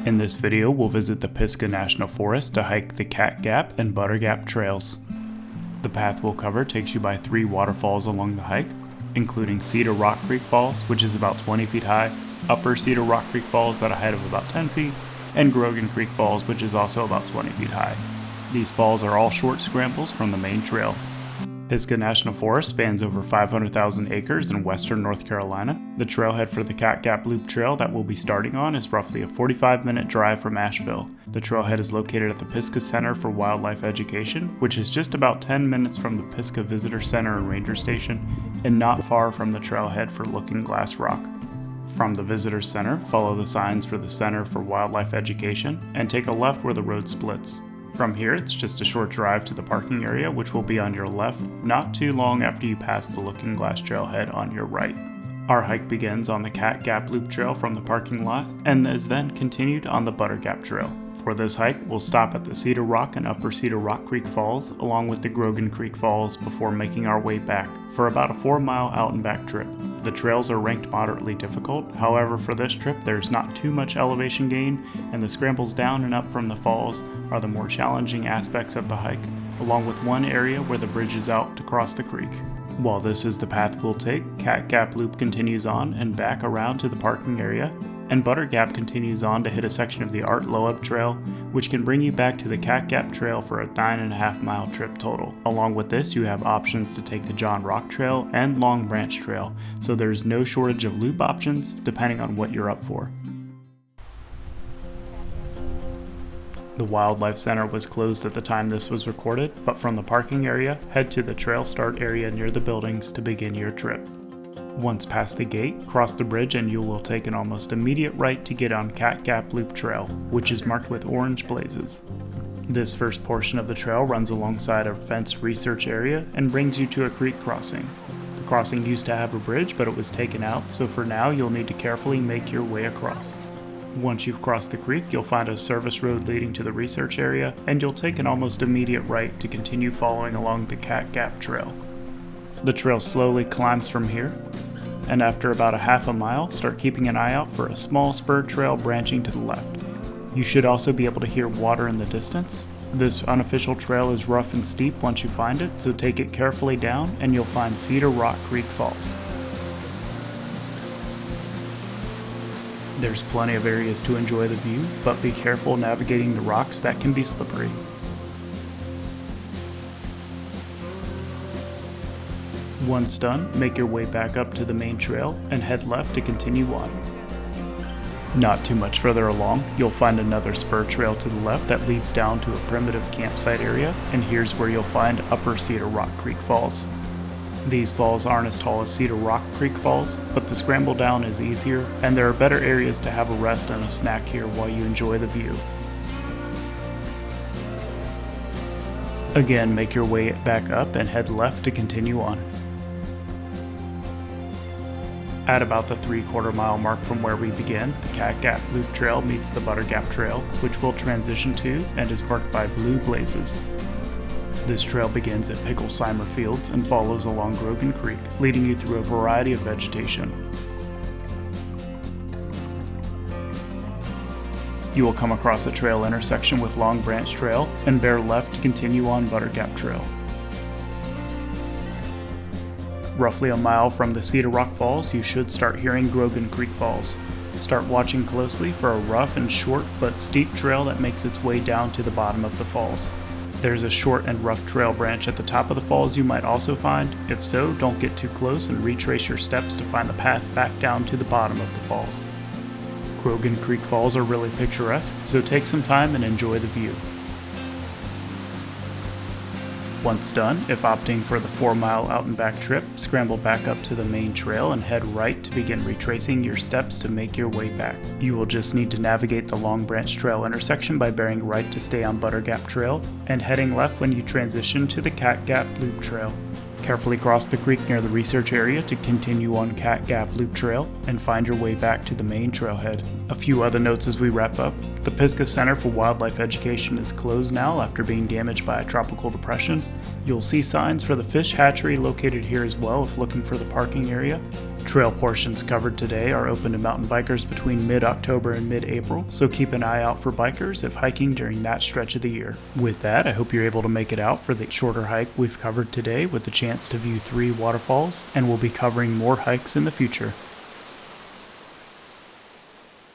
In this video, we'll visit the Pisgah National Forest to hike the Cat Gap and Butter Gap trails. The path we'll cover takes you by 3 waterfalls along the hike, including Cedar Rock Creek Falls, which is about 20 feet high, Upper Cedar Rock Creek Falls at a height of about 10 feet, and Grogan Creek Falls, which is also about 20 feet high. These falls are all short scrambles from the main trail. Pisgah National Forest spans over 500,000 acres in western North Carolina. The trailhead for the Cat Gap Loop Trail that we'll be starting on is roughly a 45-minute drive from Asheville. The trailhead is located at the Pisgah Center for Wildlife Education, which is just about 10 minutes from the Pisgah Visitor Center and Ranger Station, and not far from the trailhead for Looking Glass Rock. From the Visitor Center, follow the signs for the Center for Wildlife Education, and take a left where the road splits. From here, it's just a short drive to the parking area, which will be on your left, not too long after you pass the Looking Glass Trailhead on your right. Our hike begins on the Cat Gap Loop Trail from the parking lot, and is then continued on the Butter Gap Trail. For this hike, we'll stop at the Cedar Rock and Upper Cedar Rock Creek Falls, along with the Grogan Creek Falls, before making our way back for about a 4-mile out and back trip. The trails are ranked moderately difficult, however for this trip there's not too much elevation gain, and the scrambles down and up from the falls are the more challenging aspects of the hike, along with one area where the bridge is out to cross the creek. While this is the path we'll take, Cat Gap Loop continues on and back around to the parking area, and Butter Gap continues on to hit a section of the Art Loeb Trail, which can bring you back to the Cat Gap Trail for a 9.5-mile trip total. Along with this, you have options to take the John Rock Trail and Long Branch Trail, so there's no shortage of loop options depending on what you're up for. The Wildlife Center was closed at the time this was recorded, but from the parking area, head to the trail start area near the buildings to begin your trip. Once past the gate, cross the bridge and you will take an almost immediate right to get on Cat Gap Loop Trail, which is marked with orange blazes. This first portion of the trail runs alongside a fenced research area and brings you to a creek crossing. The crossing used to have a bridge, but it was taken out, so for now you'll need to carefully make your way across. Once you've crossed the creek, you'll find a service road leading to the research area, and you'll take an almost immediate right to continue following along the Cat Gap Trail. The trail slowly climbs from here, and after about a half a mile, start keeping an eye out for a small spur trail branching to the left. You should also be able to hear water in the distance. This unofficial trail is rough and steep once you find it, so take it carefully down and you'll find Cedar Rock Creek Falls. There's plenty of areas to enjoy the view, but be careful navigating the rocks that can be slippery. Once done, make your way back up to the main trail and head left to continue on. Not too much further along, you'll find another spur trail to the left that leads down to a primitive campsite area, and here's where you'll find Upper Cedar Rock Creek Falls. These falls aren't as tall as Cedar Rock Creek Falls, but the scramble down is easier, and there are better areas to have a rest and a snack here while you enjoy the view. Again, make your way back up and head left to continue on. At about the 3/4 mile mark from where we begin, the Cat Gap Loop Trail meets the Butter Gap Trail, which we'll transition to and is marked by blue blazes. This trail begins at Picklesheimer Fields and follows along Grogan Creek, leading you through a variety of vegetation. You will come across a trail intersection with Long Branch Trail and bear left to continue on Butter Gap Trail. Roughly a mile from the Cedar Rock Falls, you should start hearing Grogan Creek Falls. Start watching closely for a rough and short but steep trail that makes its way down to the bottom of the falls. There's a short and rough trail branch at the top of the falls you might also find. If so, don't get too close and retrace your steps to find the path back down to the bottom of the falls. Grogan Creek Falls are really picturesque, so take some time and enjoy the view. Once done, if opting for the 4-mile out and back trip, scramble back up to the main trail and head right to begin retracing your steps to make your way back. You will just need to navigate the Long Branch Trail intersection by bearing right to stay on Butter Gap Trail and heading left when you transition to the Cat Gap Loop Trail. Carefully cross the creek near the research area to continue on Cat Gap Loop Trail and find your way back to the main trailhead. A few other notes as we wrap up. The Pisgah Center for Wildlife Education is closed now after being damaged by a tropical depression. You'll see signs for the fish hatchery located here as well if looking for the parking area. Trail portions covered today are open to mountain bikers between mid-October and mid-April, so keep an eye out for bikers if hiking during that stretch of the year. With that, I hope you're able to make it out for the shorter hike we've covered today with the chance to view 3 waterfalls, and we'll be covering more hikes in the future.